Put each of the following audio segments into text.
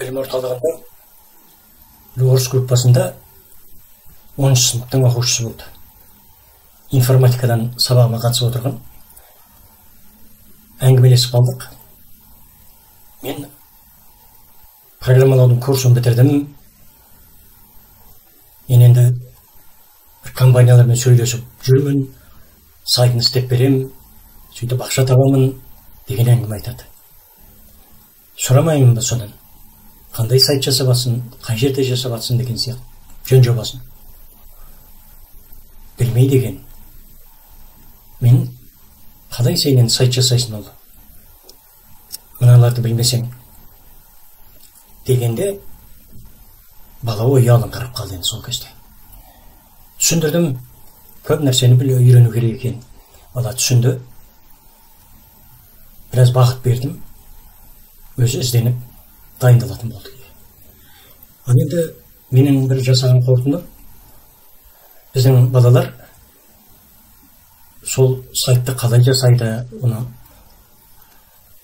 білім орталығында орыс группасында 10 сыныптың оқушысы болды. Информатикадан сабағыма қатысып отырған. Әңгімелесіп қалдық. Мен программалаудың курсын бітірдім. Мен енді бір компаниялармен сөйлесіп жүрмін, сайтын істеп берем, сөйтіп ақша табамын деген әңгіме айтады. Сұрамаймын ба содан? Қандай сайт жасап жатсың, қай жерде жасап жатсың деген сияқты. Жөн жобасын. Білмей деген. Мен қалай сенен сайт жасайсың ол? Мыналарды білмесең. Дегенде бала ұялың қарап қалды енді сол кезде. Түсіндірдім, көп нәрсені үйрену керек екен. Бала түсінді. Біраз бағыт бердім. Өзі ізденіп дайындалатын болды. Ал енді менің бір жасаған қорытынды, біздің балалар сол сайтты қалай жасайды, оны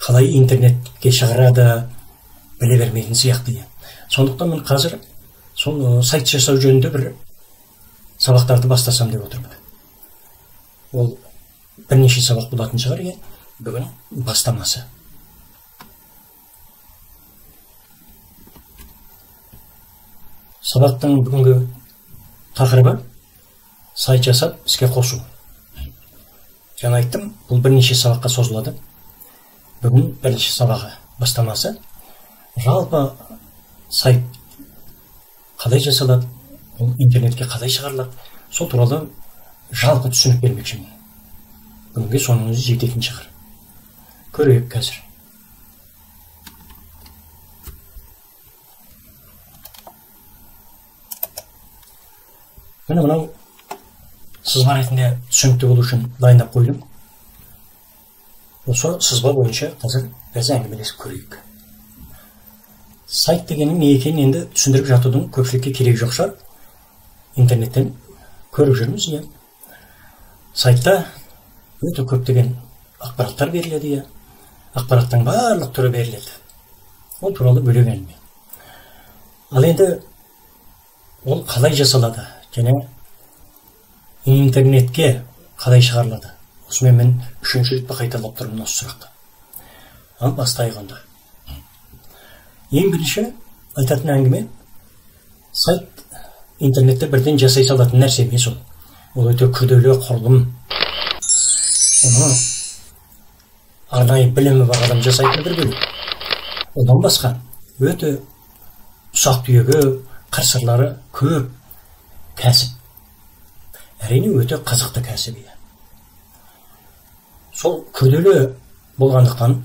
қалай интернетке шығарады, біле бермейтін сияқты. Сондықтан мен қазір сол сайт жасау жөнінде бір сабақтарды бастасам деп отырмын. Ол бірнеше сабақ болатын шығар, бүгін бастамасы. Сабақтың бүгінгі тақырыбы сайт жасап іске қосу. Жаңа айттым, бұл бірнеше сабаққа созылады. Бүгін бірінші сабағы бастамасы. Жалпы сайт қалай жасалады, ол интернетке қалай шығарылады, сол туралы жалпы түсінік бермекшімін. Бүгінге соның өзі жететін шығар. Көрейік қазір. Міне мынау сызба ретінде түсінікті болу үшін дайындап қойдым. Осы сызба бойынша қазір біз әңгімелесіп көрейік. Сайт дегеннің не екенін енді түсіндіріп жатудың көпшілікке керек жоқ шығар. Интернеттен көріп жүрміз. Сайтта өте көптеген ақпараттар беріледі. Ақпараттың барлық түрі беріледі. Ол туралы бөлек әңгіме. Ал енді ол қалай жасалады? Және интернетке қалай шығарылады? Осымен мен үшінші рет қайталап тұрмын осы сұрақты. Ал бастайық онда. Ең бірінші айтатын әңгіме, сайт интернетте бірден жасай салатын нәрсе емес ол. Ол өте күрделі құрылым. Оны арнайы білімі бар адам жасайтын бір бөлек. Одан басқа өте ұсақ түйегі, қыр-сырлары көп кәсіп. Әрине өте қызықты кәсіп. Сол күрделі болғандықтан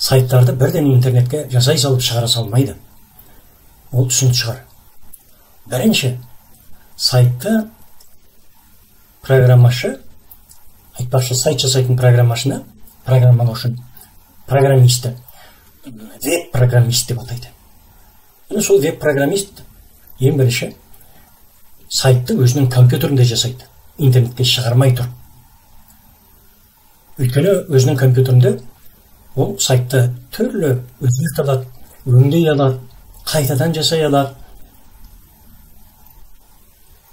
сайттарды бірден интернетке жасай салып шығара салмайды. Ол түсінікті шығар. Бірінші, сайтты программашы, айтпақшы сайт жасайтын программашыны, программалаушыны, программисті, веб-программист деп атайды. Сол веб-программист ең бірінші сайтты өзінің компьютерінде жасайды, интернетке шығармай тұр. Өйткені өзінің компьютерінде ол сайтты түрлі өзгерте алады, өңдей алады, қайтадан жасай алады.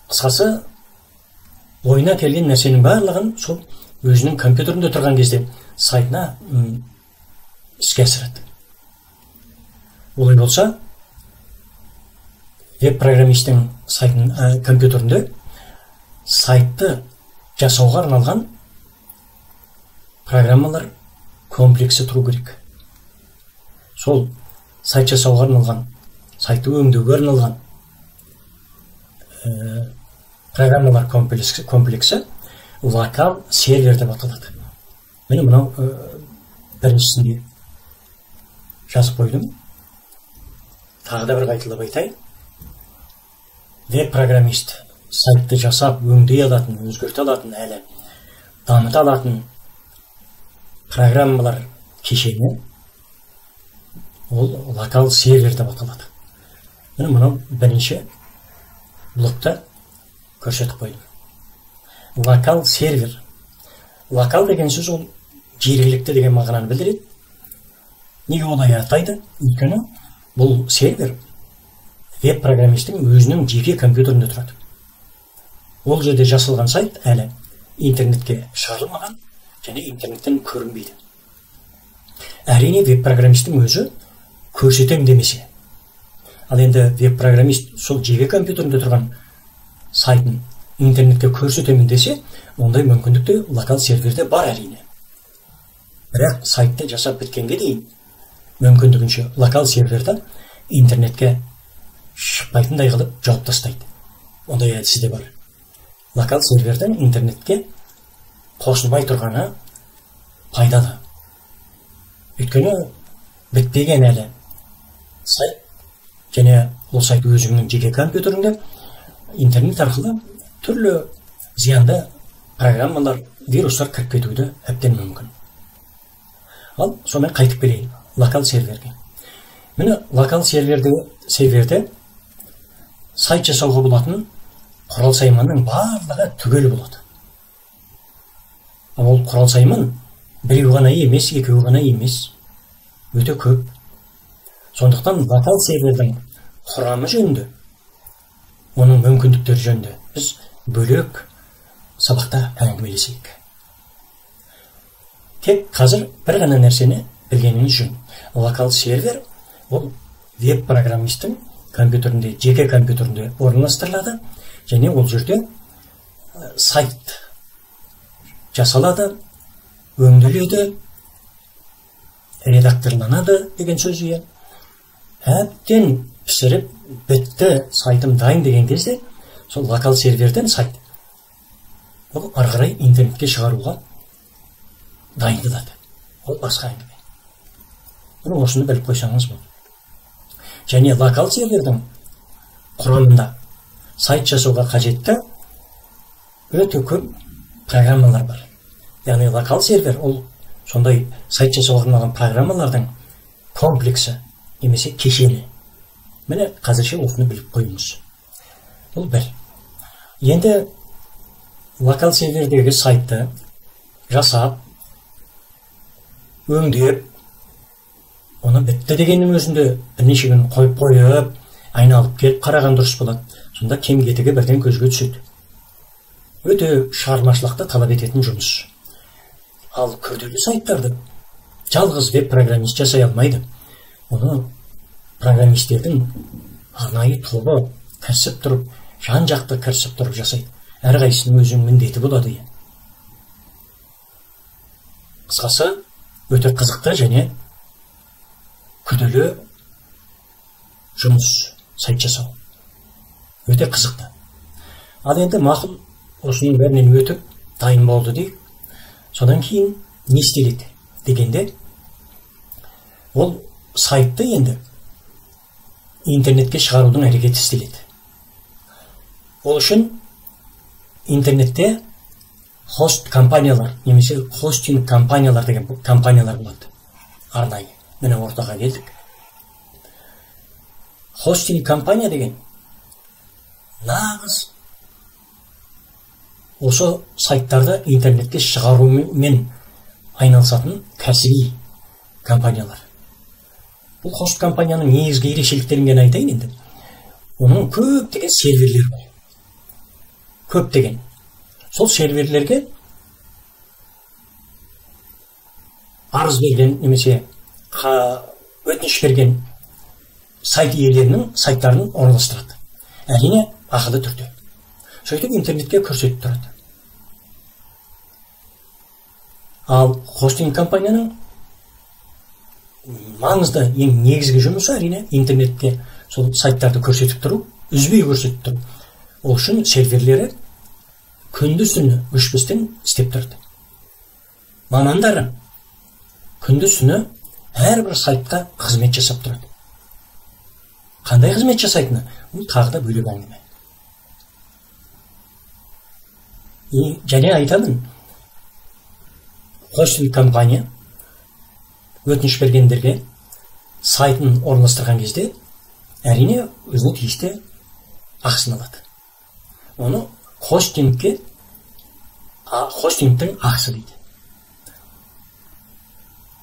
Қысқасы, ойына келген нәрсенің барлығын сол өзінің компьютерінде тұрған кезде сайтына іске асырады. Олай болса, веб-программистің компьютерінде сайтты жасауға арналған программалар комплексі тұру керек. Сол сайт жасауға арналған, сайтты өңдеуге арналған программалар комплексі локал сервер деп аталады. Міне мынау біріншісінде жазып қойдым. Тағы да бір қайталап айтайын. Веб-программист сайтты жасап, өңдей алатын, өзгерте алатын, әлі дамыта алатын программалар кешені ол локал сервер деп аталады. Міне мынау бірінші блокта көрсетіп қойдым. Локал сервер. Локал деген сөз ол жергілікті деген мағынаны білдіреді. Неге олай атайды? Өйткені бұл сервер веб программисттің өзінің жеке компьютерінде тұрады. Ол жерде жасалған сайт әлі интернетке шығарылмаған және интернеттен көрінбейді. Әрине веб программисттің өзі көрсетем демесе. Ал енді веб программист сол жеке компьютерінде тұрған сайтын интернетке көрсетемін десе, ондай мүмкіндікте локал серверде бар әрине. Бірақ сайтты жасап біткенге дейін мүмкіндігінше локал серверден интернетке шықпайтындай қылып жауып тастайды. Ондай әдісі де бар. Локал серверден интернетке қосылмай тұрғаны пайдалы. Өйткені бітпеген әлі сайт, және ол сайт өзіңнің жеке компьютеріңде интернет арқылы түрлі зиянды программалар, вирустар кіріп кетуді әбден мүмкін. Ал сонымен қайтып келейін локал серверге. Міне локал серверде сайт жасауға болатын құрал сайманның барлығы түгел болады. Ол құрал сайман біреу ғана емес, екеу ғана емес, өте көп. Сондықтан локал сервердің құрамы жөнінде, оның мүмкіндіктері жөнінде біз бөлек сабақта әңгімелесейік. Тек қазір бір ғана нәрсені білгеніңіз жөн. Локал сервер ол веб программисттің компьютерінде, жеке компьютерінде орналастырылады, және ол жерде сайт жасалады, өңделеді, редакторланады деген сөз. Әбден пісіріп бітті, сайтым дайын деген кезде сол локал серверден сайт ол ары қарай интернетке шығаруға дайындалады. Ол басқа әңгіме. Осыны біліп қойсаңыз болады. Және локал сервердің құрамында сайт жасауға қажетті өте көп программалар бар. Яғни локал сервер ол сондай сайт жасауға арналған программалардың комплексі немесе кешені. Міне қазірше осыны біліп қойыңыз. Бұл бір. Енді локал сервердегі сайтты жасап, өңдеп, оны бітті дегеннің өзінде бірнеше күн қойып, айналып келіп қараған дұрыс болады. Сонда кем-кетігі бірден көзге түседі. Өте шығармашылықты талап ететін жұмыс. Ал күрделі сайттарды жалғыз веб программист жасай алмайды. Оны программистердің арнайы тобы кірісіп тұрып, жан-жақты кірісіп тұрып жасайды. Әрқайсының өзінің міндеті болады. Қысқасы, өте қызықты және күрделі жұмыс сайт жасау. Өте қызықты. Ал енді мақұл осының бәрінен өтіп дайын болды дейік. Содан кейін не істеледі дегенде, ол сайтты енді интернетке шығарудың әрекеті істеледі. Ол үшін интернетте хост компаниялар, немесе хостинг компаниялар деген компаниялар болады. Арнайы. Міне ортаға келдік. Хостинг компания деген нағыз осы сайттарды интернетке шығарумен айналысатын кәсіби компаниялар. Бұл хост компанияның негізгі ерекшеліктерін айтайын енді. Оның көптеген серверлер бар. Көптеген. Сол серверлерге арыз берген немесе өтініш берген сайт иелерінің сайттарын орналастырады. Әрине ақылы түрде. Сөйтіп интернетке көрсетіп тұрады. Ал хостинг компанияның маңызды ең негізгі жұмысы әрине интернетке сол сайттарды көрсетіп тұру, үзбей көрсетіп тұру. Ол үшін серверлері күндіз-түні өшпестен істеп тұрды. Мамандары күндіз-түні әрбір сайтқа қызмет жасап тұрады. Қандай қызмет жасайтыны, бұл тағы да бөлек әңгіме. Және айтамын, хостинг компания өтініш бергендерге сайтын орналастырған кезде әрине өзіне тиісті ақысын алады. Оны хостингтің ақысы дейді.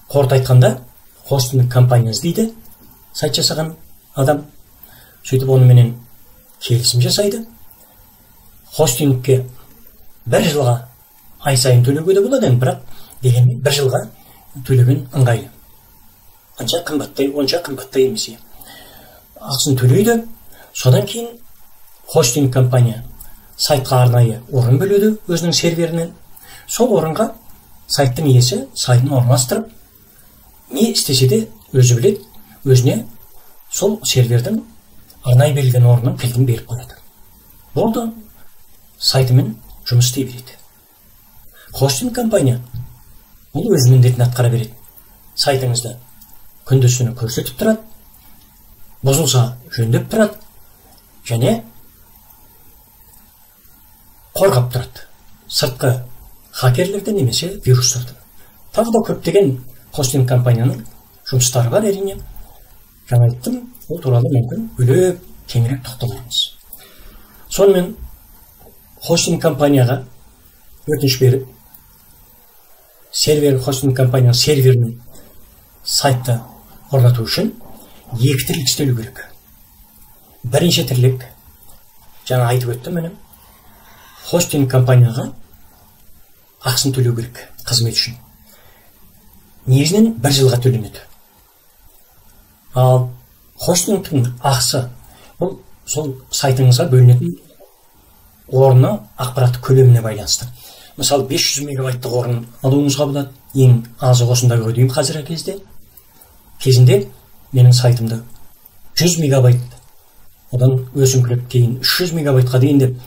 Қорыта айтқанда, хостинг компаниясы дейді сайт жасаған адам сөйтіп онымен келісім жасайды. Хостингке бір жылға ай сайын төлеуге де болады, бірақ дегенмен бір жылға төлеген ыңғайлы. Онша қымбаттай емес. Ақысын төлейді. Содан кейін хостинг компания сайтқа арнайы орын бөледі өзінің серверінен. Сол орынға сайттың иесі сайтын орналастырып, не істесе де өзі біледі, өзіне сол сервердің арнайы берілген орнының кілтін беріп қояды. Болды, сайтымен жұмыс істей береді. Хостинг компания ол өз міндетін атқара береді. Сайтыңызды күндіз-түні көрсетіп тұрады, бұзылса жөндеп тұрады және қорғап тұрады сыртқы хакерлерден немесе вирустардан. Тағы да көптеген хостинг компанияның жұмыстары бар, әрине. Жаңа айттым, ол туралы мүмкін бөлек кеңірек тоқталармыз. Сонымен хостинг компанияға өтініш беріп, хостинг компанияның серверінің сайтты орнату үшін 2 тірлік істелу керек. Бірінші тірлік, жаңа айтып өттім, міне, хостинг компанияға ақысын төлеу керек қызмет үшін. Негізінен 1 жылға төленеді. Ал хостингтің ақысы бұл сол сайтыңызға бөлінетін орны ақпарат көлеміне байланысты. Мысалы 500 мегабайттық орын алуыңызға болады. Ең азы осындағы деймін қазіргі кезде. Кезінде менің сайтымда 100 мегабайт, одан өсіңкілеп кейін 300 мегабайтқа дейін деп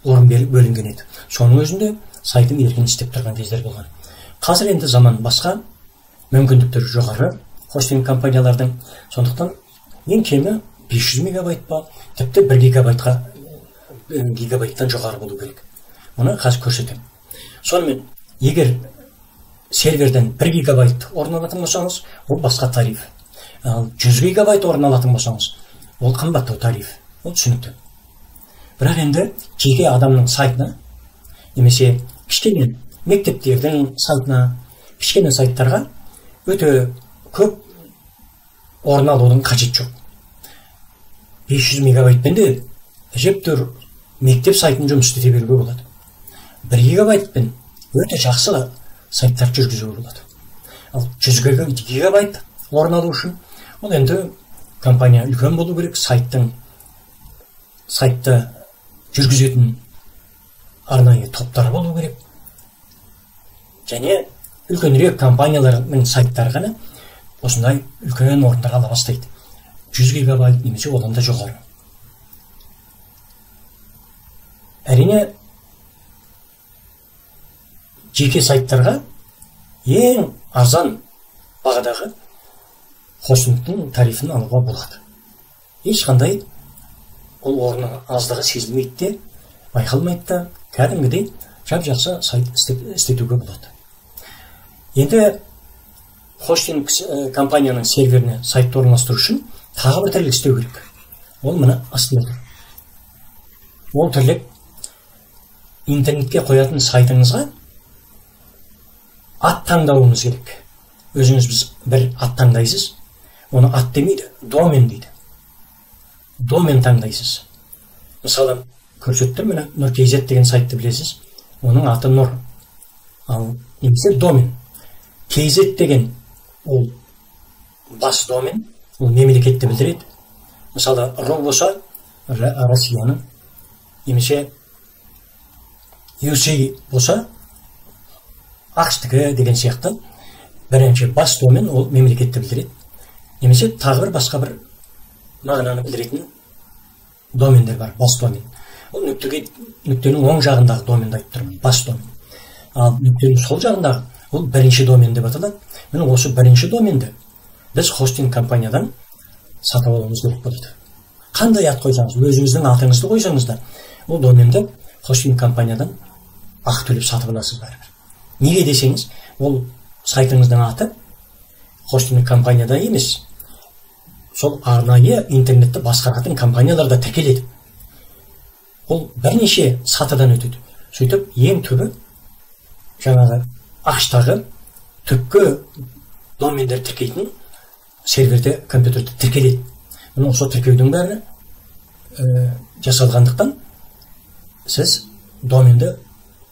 орын бөлінген еді. Соның өзінде сайтым еркін істеп тұрған кездер болған. Қазір енді заман басқа, мүмкіндіктері жоғары хостинг компаниялардың. Сондықтан ең кемі 500 мегабайт па, тіпті 1 гигабайттан жоғары болу керек. Мұны қазір көрсетем. Сонымен, егер серверден 1 гигабайт орын алатын болсаңыз, ол басқа тариф. Ал 100 гигабайт орын алатын болсаңыз, ол қымбаттау тариф. Ол түсінікті. Бірақ енді жеке адамның сайтына, немесе кішкене мектептердің сайтына, кішкене сайттарға өте көп орын алудың қажет жоқ. 500 мегабайтпен де әжептәуір мектеп сайтын жұмыс істете беруге болады. 1 гигабайтпен өте жақсы сайттар жүргізуге болады. Ал 100 гигабайт орын алу үшін, ол енді компания үлкен болу керек, сайтты жүргізетін арнайы топтар болу керек. Және үлкенірек компаниялардың сайттары ғана осындай үлкен орындар ала бастайды. 100 гигабайт немесе одан да жоғары. Әрине, жеке сайттарға ең арзан бағадағы хостингтің тарифін алуға болады. Ешқандай ол орны аздығы сезілмейді де, байқалмайды да, кәдімгідей жап-жақсы сайт істетуге болады. Енді хостинг компанияның серверіне сайтты орналастыру үшін тағы бір тірлік істеу керек. Ол мына астында. Ол тірлік интернетке қоятын сайтыңызға ат таңдауыңыз керек. Өзіңіз бір ат таңдайсыз. Оны ат демейді, домен дейді. Домен таңдайсыз. Мысалы, көрсеттім, мына Nurkz деген сайтты білесіз. Оның аты Нұр. Ал немесе домен. KZ деген ол бас домен, ол мемлекетті білдіреді. Мысалы, РУ болса Россияның, немесе USA болса ақштікі деген сияқты бірінші бас домен ол мемлекетті білдіреді. Немесе тағы бір басқа бір мағынаны білдіретін домендер бар, бас домен. Ол нүктенің оң жағындағы доменді айтып тұрмын, бас домен. Ал нүктенің сол жағындағы ол бірінші домен деп аталады. Міне осы бірінші доменді біз хостинг компаниядан сатып алуымыз керек болады. Қандай ат қойсаңыз, өзіңіздің атыңызды қойсаңыз да, ол доменді хостинг компаниядан ақы төлеп сатып аласыз бәрібір. Неге десеңіз, ол сайтыңыздың аты хостинг компанияда емес, сол арнайы интернетті басқаратын компанияларда тіркеледі. Ол бірнеше сатыдан өтеді. Сөйтіп, ең түбі жаңағы ақштағы түпкі домендер тіркейтін серверде, компьютерде тіркеледі. Мына осы тіркеудің бәрі жасалғандықтан сіз доменді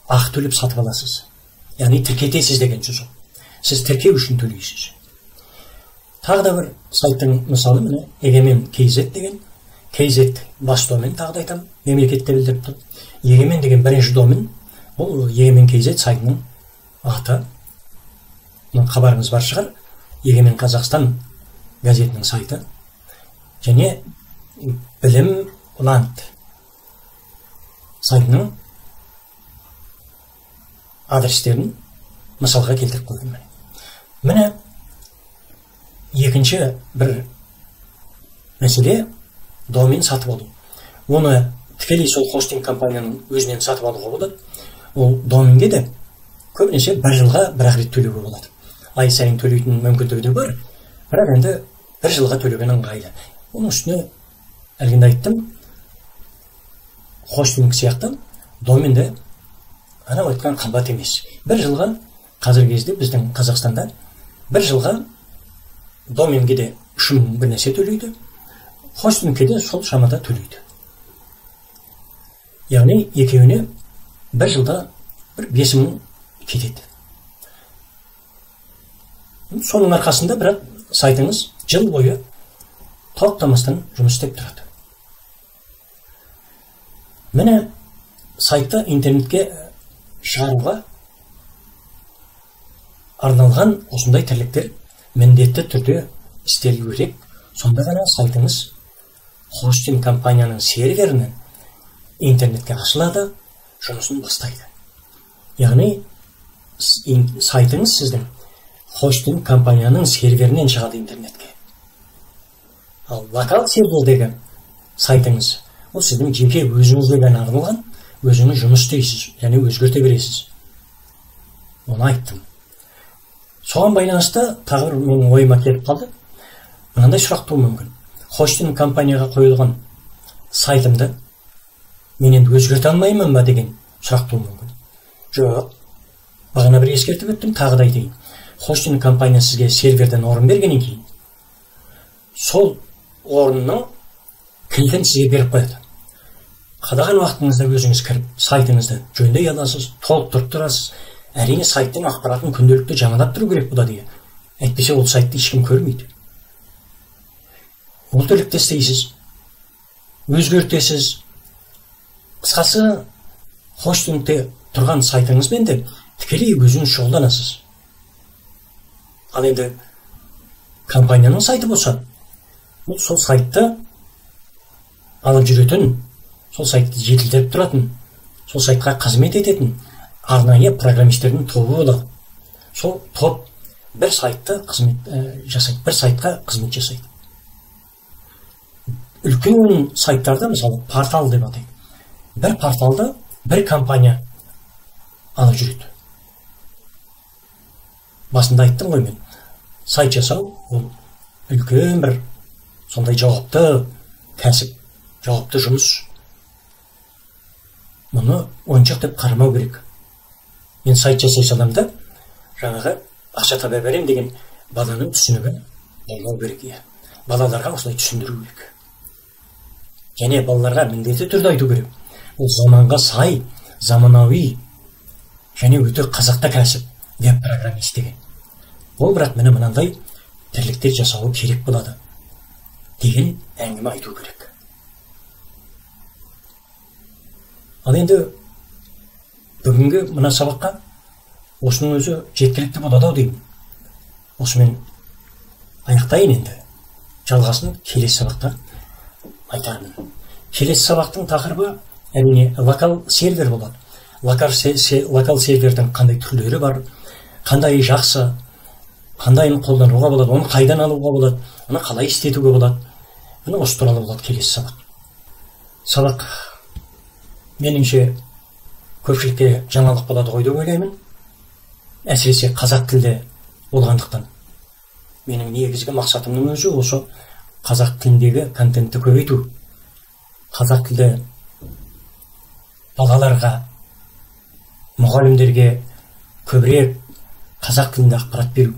ақы төлеп сатып аласыз. Яғни тіркетесіз деген сөз ол. Сіз тіркеу үшін төлейсіз. Тағы да бір сайттың мысалы міне егемен KZ деген, KZ бас домен, тағы да айтамын, мемлекетте білдіріп тұр. Егемен деген бірінші домен, бұл егемен KZ сайтының аты. Хабарыңыз бар шығар, Егемен Қазақстан газетінің сайты. Және білім ланд сайтының адрестерін мысалға келтіріп қойдым. Міне екінші бір мәселе домен сатып алу. Оны тікелей сол хостинг компанияның өзінен сатып алуға болады. Ол доменге де көбінесе бір жылға бір-ақ рет төлеуге болады. Ай сайын төлейтін мүмкіндігі де бар, бірақ енді бір жылға төлеген ыңғайлы. Оның үстіне әлгінде айттым, хостинг сияқты доменді анау айтқан қымбат емес. Бір жылға қазіргі кезде біздің Қазақстанда бір жылға доменге де 3000 бір нәрсе төлейді, хостингке де сол шамада төлейді. Яғни екеуіне бір жылда бір 5000 кетеді. Соның арқасында бірақ сайтыңыз жыл бойы тоқтамастан жұмыс істеп тұрады. Міне сайтты интернетке шығаруға арналған осындай тірліктер міндетті түрде істелу керек. Сонда ғана сайтыңыз хостинг компанияның серверінен интернетке ашылады, жұмысын бастайды. Яғни сайтыңыз сіздің хостинг компанияның серверінен шығады интернетке. Ал локал сервердегі сайтыңыз ол сіздің жеке өзіңізге ғана арналған, өзіңіз жұмыс істейсіз, және өзгерте бересіз. Оны айттым. Соған байланысты тағы бір менің ойыма келіп қалды. Мынандай сұрақ туы мүмкін. Хостинг компанияға қойылған сайтымды мен енді өзгерте алмаймын ба деген сұрақ туы мүмкін. Жоқ. Бағана бір ескертіп өттім, тағы да айтайын. Хостинг компания сізге серверден орын бергеннен кейін, сол орынның кілтін сізге беріп қояды. Қадаған уақытыңызда өзіңіз кіріп, сайтыңызды жөндей аласыз, толықтырып тұрасыз. Әрине сайттың ақпаратын күнделікті жаңалап тұру керек бұда деген. Әйтпесе ол сайтты ешкім көрмейді. Ол тірлікті істейсіз, өзгертесіз. Қысқасы, хостингте тұрған сайтыңызбен де тікелей өзіңіз шұғылданасыз. Ал енді компанияның сайты болса, сол сайтты алып жүретін, сол сайтты жетілдіріп тұратын, сол сайтқа қызмет ететін арнайы программистердің тобы болады. Сол топ бір сайтты қызмет жасайды, бір сайтқа қызмет жасайды. Үлкен сайттарда, мысалы, портал деп атайды. Бір порталда бір компания алып жүреді. Басында айттым ғой мен, сайт жасау ол үлкен бір сондай жауапты кәсіп, жауапты жұмыс. Мұны ойыншық деп қарамау керек. Мен сайт жасай салам да, жаңағы ақша таба берем деген баланың түсінігі болмау керек. Балаларға осылай түсіндіру керек. Және балаларға міндетті түрде айту керек. Ол заманға сай, заманауи және өте қазақта кәсіп веб программист деген. Ол бірақ мені мынандай тірліктер жасауы керек болады деген әңгіме айту керек. Ал енді бүгінгі мына сабаққа осының өзі жеткілікті болады ау деймін. Осымен аяқтайын енді. Жалғасын келесі сабақта айтармын. Келесі сабақтың тақырыбы әрине локал сервер болады. Локал сервердің қандай түрлері бар, қандай жақсы, қандайын қолдануға болады, оны қайдан алуға болады, оны қалай істетуге болады. Міне осы туралы болады келесі сабақ. Сабақ меніңше көпшілікке жаңалық болады ғой деп ойлаймын. Әсіресе қазақ тілде болғандықтан. Менің негізгі мақсатымның өзі осы қазақ тіліндегі контентті көбейту. Қазақ тілде балаларға, мұғалімдерге көбірек қазақ тілінде ақпарат беру.